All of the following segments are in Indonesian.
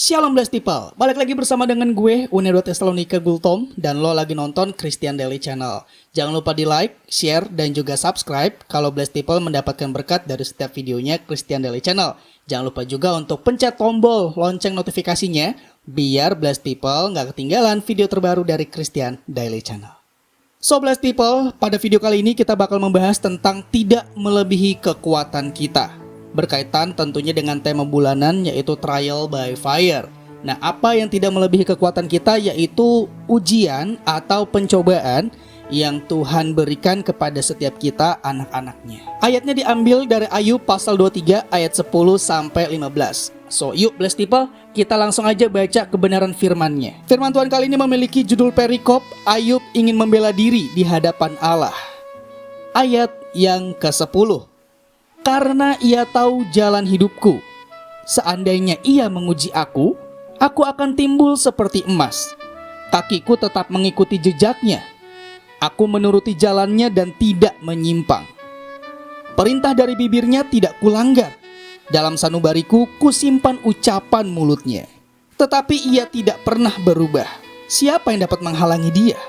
Shalom Blessed People, balik lagi bersama dengan gue, Unedot Tesalonika Gultom, dan lo lagi nonton Christian Daily Channel. Jangan lupa di like, share, dan juga subscribe kalau Blessed People mendapatkan berkat dari setiap videonya Christian Daily Channel. Jangan lupa juga untuk pencet tombol lonceng notifikasinya, biar Blessed People nggak ketinggalan video terbaru dari Christian Daily Channel. So Blessed People, pada video kali ini kita bakal membahas tentang tidak melebihi kekuatan kita. Berkaitan tentunya dengan tema bulanan yaitu Trial by Fire. Nah, apa yang tidak melebihi kekuatan kita yaitu ujian atau pencobaan yang Tuhan berikan kepada setiap kita anak-anaknya. Ayatnya diambil dari Ayub pasal 23 ayat 10 sampai 15. So, yuk Blessed People, kita langsung aja baca kebenaran firman-Nya. Firman Tuhan kali ini memiliki judul perikop Ayub ingin membela diri di hadapan Allah. Ayat yang ke-10. Karena ia tahu jalan hidupku, seandainya ia menguji aku akan timbul seperti emas. Kakiku tetap mengikuti jejaknya. Aku menuruti jalannya dan tidak menyimpang. Perintah dari bibirnya tidak kulanggar. Dalam sanubariku kusimpan ucapan mulutnya. Tetapi ia tidak pernah berubah. Siapa yang dapat menghalangi dia?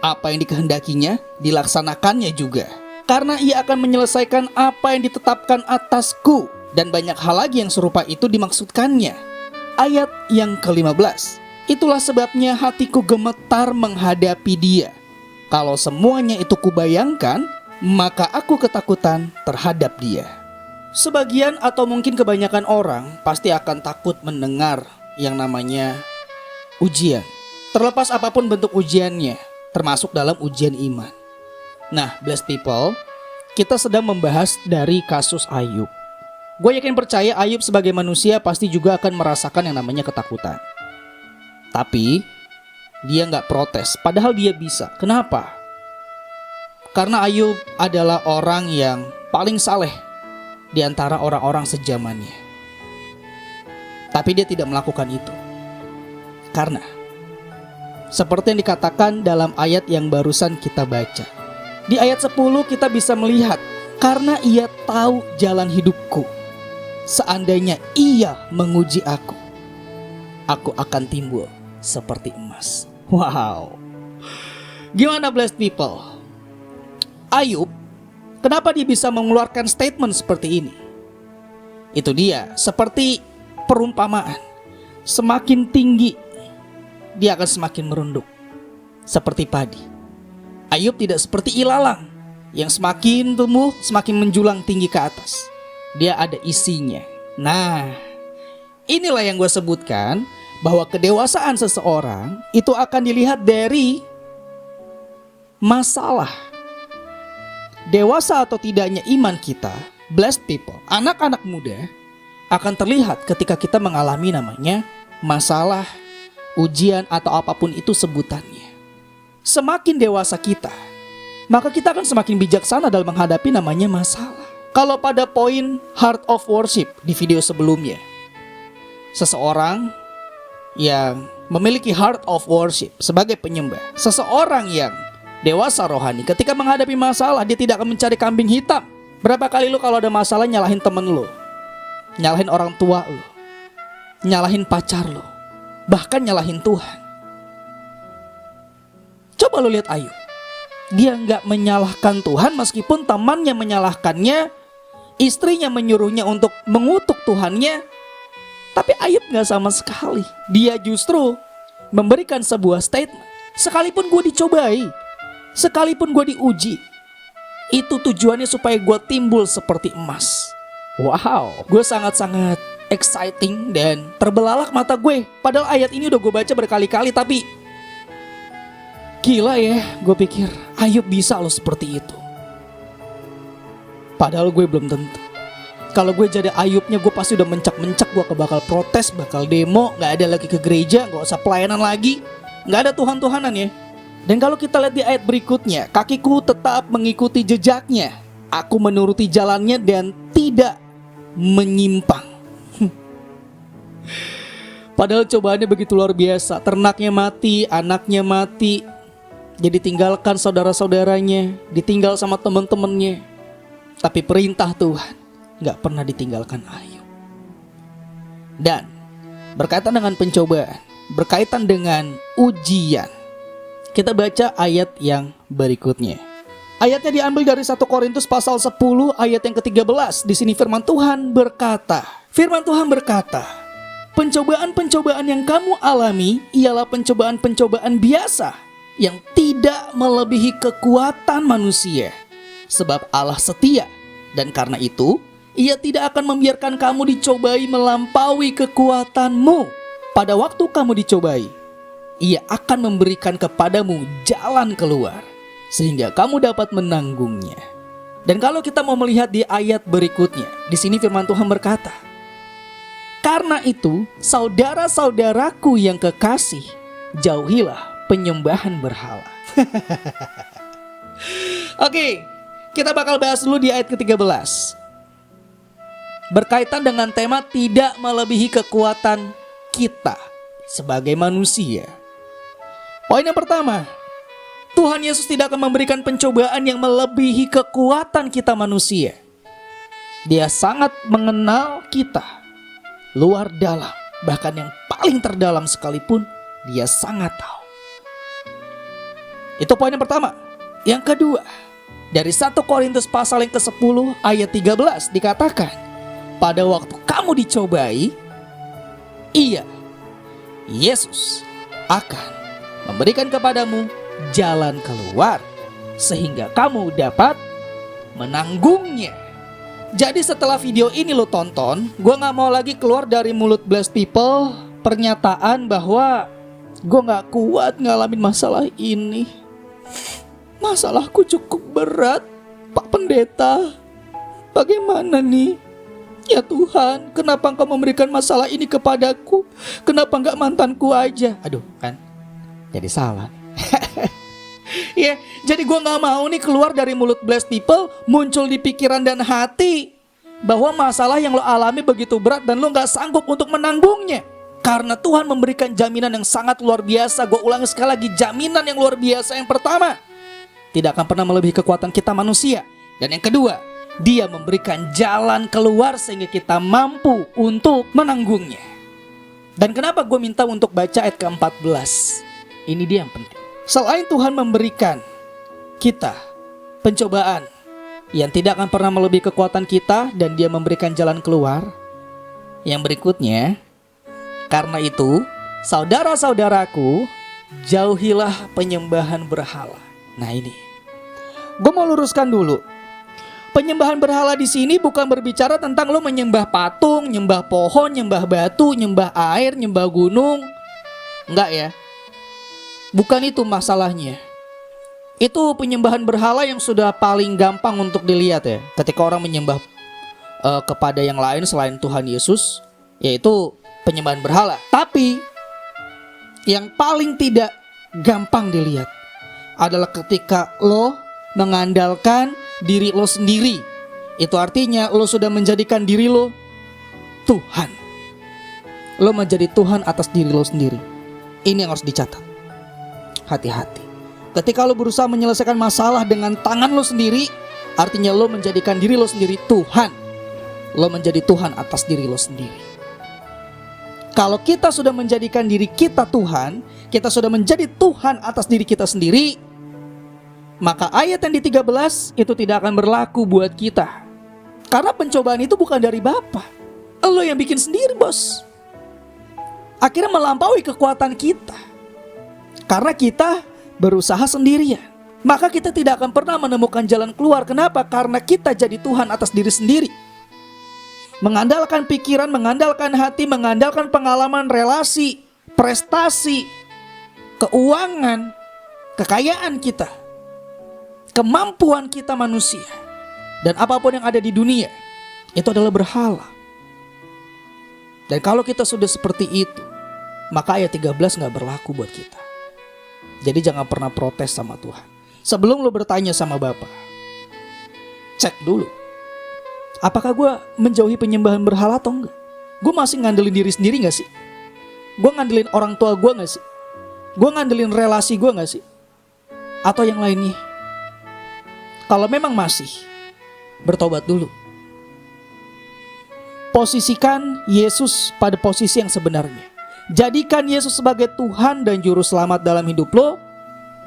Apa yang dikehendakinya dilaksanakannya juga. Karena ia akan menyelesaikan apa yang ditetapkan atasku. Dan banyak hal lagi yang serupa itu dimaksudkannya. Ayat yang ke-15. Itulah sebabnya hatiku gemetar menghadapi dia. Kalau semuanya itu kubayangkan, maka aku ketakutan terhadap dia. Sebagian atau mungkin kebanyakan orang pasti akan takut mendengar yang namanya ujian. Terlepas apapun bentuk ujiannya, termasuk dalam ujian iman. Nah, Blessed People, kita sedang membahas dari kasus Ayub. Gue yakin percaya Ayub sebagai manusia pasti juga akan merasakan yang namanya ketakutan. Tapi, dia nggak protes, padahal dia bisa. Kenapa? Karena Ayub adalah orang yang paling saleh di antara orang-orang sejamannya. Tapi dia tidak melakukan itu. Karena, seperti yang dikatakan dalam ayat yang barusan kita baca. Di ayat 10 kita bisa melihat, karena ia tahu jalan hidupku. Seandainya ia menguji aku akan timbul seperti emas. Wow. Gimana Blessed People? Ayub, kenapa dia bisa mengeluarkan statement seperti ini? Itu dia, seperti perumpamaan. Semakin tinggi, dia akan semakin merunduk. Seperti padi. Ayub tidak seperti ilalang yang semakin tumbuh, semakin menjulang tinggi ke atas. Dia ada isinya. Nah, inilah yang gue sebutkan, bahwa kedewasaan seseorang itu akan dilihat dari masalah. Dewasa atau tidaknya iman kita, Blessed People, anak-anak muda, akan terlihat ketika kita mengalami namanya masalah, ujian atau apapun itu sebutannya. Semakin dewasa kita, maka kita akan semakin bijaksana dalam menghadapi namanya masalah. Kalau pada poin Heart of Worship di video sebelumnya, seseorang yang memiliki Heart of Worship sebagai penyembah, seseorang yang dewasa rohani ketika menghadapi masalah, dia tidak akan mencari kambing hitam. Berapa kali lu kalau ada masalah nyalahin temen lu, nyalahin orang tua lu, nyalahin pacar lu, bahkan nyalahin Tuhan. Coba lu lihat Ayub. Dia nggak menyalahkan Tuhan meskipun temannya menyalahkannya, istrinya menyuruhnya untuk mengutuk Tuhannya. Tapi Ayub nggak sama sekali. Dia justru memberikan sebuah statement. Sekalipun gue dicobai, sekalipun gue diuji, itu tujuannya supaya gue timbul seperti emas. Wow, gue sangat-sangat exciting dan terbelalak mata gue. Padahal ayat ini udah gue baca berkali-kali, tapi gila ya, gue pikir Ayub bisa loh seperti itu. Padahal gue belum tentu. Kalau gue jadi Ayubnya, gue pasti udah mencak-mencak, gue bakal protes, bakal demo, gak ada lagi ke gereja, gak usah pelayanan lagi, gak ada Tuhan-Tuhanan ya. Dan kalau kita lihat di ayat berikutnya, kakiku tetap mengikuti jejaknya, aku menuruti jalannya dan tidak menyimpang. Padahal cobaannya begitu luar biasa. Ternaknya mati, anaknya mati, dia ditinggalkan saudara-saudaranya, ditinggal sama teman-temannya. Tapi perintah Tuhan gak pernah ditinggalkan Ayub. Dan berkaitan dengan pencobaan, berkaitan dengan ujian, kita baca ayat yang berikutnya. Ayatnya diambil dari 1 Korintus pasal 10 ayat yang ke-13. Di sini firman Tuhan berkata, pencobaan-pencobaan yang kamu alami ialah pencobaan-pencobaan biasa yang tidak melebihi kekuatan manusia. Sebab Allah setia, dan karena itu Ia tidak akan membiarkan kamu dicobai melampaui kekuatanmu. Pada waktu kamu dicobai, Ia akan memberikan kepadamu jalan keluar, sehingga kamu dapat menanggungnya. Dan kalau kita mau melihat di ayat berikutnya, di sini firman Tuhan berkata, karena itu, saudara-saudaraku yang kekasih, jauhilah penyembahan berhala. Oke, kita bakal bahas dulu di ayat ke-13. Berkaitan dengan tema tidak melebihi kekuatan kita sebagai manusia. Poin yang pertama, Tuhan Yesus tidak akan memberikan pencobaan yang melebihi kekuatan kita manusia. Dia sangat mengenal kita, luar dalam, bahkan yang paling terdalam sekalipun Dia sangat tahu. Itu poin yang pertama. Yang kedua, dari 1 Korintus pasal yang ke-10 ayat 13 dikatakan, pada waktu kamu dicobai, Ia, Yesus, akan memberikan kepadamu jalan keluar, sehingga kamu dapat menanggungnya. Jadi setelah video ini lo tonton, gue gak mau lagi keluar dari mulut blessed people pernyataan bahwa gue gak kuat ngalamin masalah ini. Masalahku cukup berat, Pak Pendeta. Bagaimana nih? Ya Tuhan, kenapa Engkau memberikan masalah ini kepadaku? Kenapa gak mantanku aja? Aduh, kan jadi salah. Ya, jadi gue gak mau nih keluar dari mulut blessed people, muncul di pikiran dan hati bahwa masalah yang lo alami begitu berat dan lo gak sanggup untuk menanggungnya. Karena Tuhan memberikan jaminan yang sangat luar biasa. Gue ulangi sekali lagi, jaminan yang luar biasa. Yang pertama, tidak akan pernah melebihi kekuatan kita manusia. Dan yang kedua, Dia memberikan jalan keluar sehingga kita mampu untuk menanggungnya. Dan kenapa gue minta untuk baca ayat ke-14? Ini dia yang penting. Selain Tuhan memberikan kita pencobaan yang tidak akan pernah melebihi kekuatan kita dan Dia memberikan jalan keluar, yang berikutnya, karena itu, saudara-saudaraku, jauhilah penyembahan berhala. Nah ini, gue mau luruskan dulu. Penyembahan berhala di sini bukan berbicara tentang lo menyembah patung, nyembah pohon, nyembah batu, nyembah air, nyembah gunung. Enggak ya. Bukan itu masalahnya. Itu penyembahan berhala yang sudah paling gampang untuk dilihat ya. Ketika orang menyembah kepada yang lain selain Tuhan Yesus, yaitu penyembahan berhala. Tapi yang paling tidak gampang dilihat adalah ketika lo mengandalkan diri lo sendiri. Itu artinya lo sudah menjadikan diri lo Tuhan. Lo menjadi Tuhan atas diri lo sendiri. Ini yang harus dicatat. Hati-hati. Ketika lo berusaha menyelesaikan masalah dengan tangan lo sendiri, artinya lo menjadikan diri lo sendiri Tuhan. Lo menjadi Tuhan atas diri lo sendiri. Kalau kita sudah menjadikan diri kita Tuhan, kita sudah menjadi Tuhan atas diri kita sendiri, maka ayat yang di-13 itu tidak akan berlaku buat kita. Karena pencobaan itu bukan dari Bapa. Lo yang bikin sendiri, bos. Akhirnya melampaui kekuatan kita. Karena kita berusaha sendirian. Maka kita tidak akan pernah menemukan jalan keluar. Kenapa? Karena kita jadi Tuhan atas diri sendiri. Mengandalkan pikiran, mengandalkan hati, mengandalkan pengalaman, relasi, prestasi, keuangan, kekayaan kita, kemampuan kita manusia, dan apapun yang ada di dunia, itu adalah berhala. Dan kalau kita sudah seperti itu, maka ayat 13 gak berlaku buat kita. Jadi jangan pernah protes sama Tuhan. Sebelum lo bertanya sama Bapa, cek dulu. Apakah gue menjauhi penyembahan berhala atau enggak? Gue masih ngandelin diri sendiri gak sih? Gue ngandelin orang tua gue gak sih? Gue ngandelin relasi gue gak sih? Atau yang lainnya? Kalau memang masih, bertobat dulu. Posisikan Yesus pada posisi yang sebenarnya. Jadikan Yesus sebagai Tuhan dan Juru Selamat dalam hidup lo.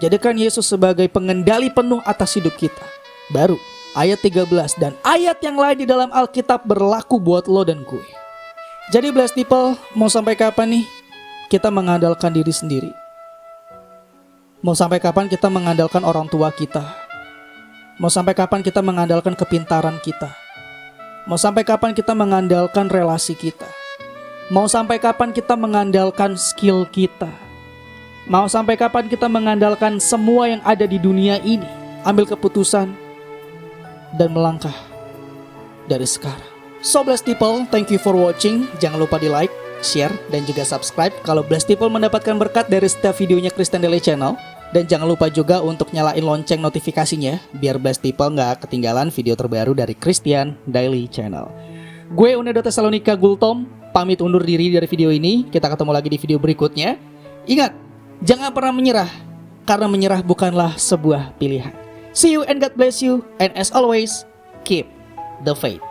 Jadikan Yesus sebagai pengendali penuh atas hidup kita. Baru ayat 13 dan ayat yang lain di dalam Alkitab berlaku buat lo dan gue. Jadi blessed people, mau sampai kapan nih kita mengandalkan diri sendiri? Mau sampai kapan kita mengandalkan orang tua kita? Mau sampai kapan kita mengandalkan kepintaran kita? Mau sampai kapan kita mengandalkan relasi kita? Mau sampai kapan kita mengandalkan skill kita? Mau sampai kapan kita mengandalkan semua yang ada di dunia ini? Ambil keputusan dan melangkah dari sekarang. So blessed people, thank you for watching. Jangan lupa di like, share, dan juga subscribe kalau blessed people mendapatkan berkat dari setiap videonya Christian Daily Channel. Dan jangan lupa juga untuk nyalain lonceng notifikasinya biar blessed people gak ketinggalan video terbaru dari Christian Daily Channel. Gue Unedo Tesalonika Gultom, pamit undur diri dari video ini. Kita ketemu lagi di video berikutnya. Ingat, jangan pernah menyerah, karena menyerah bukanlah sebuah pilihan. See you and God bless you, and as always, keep the faith.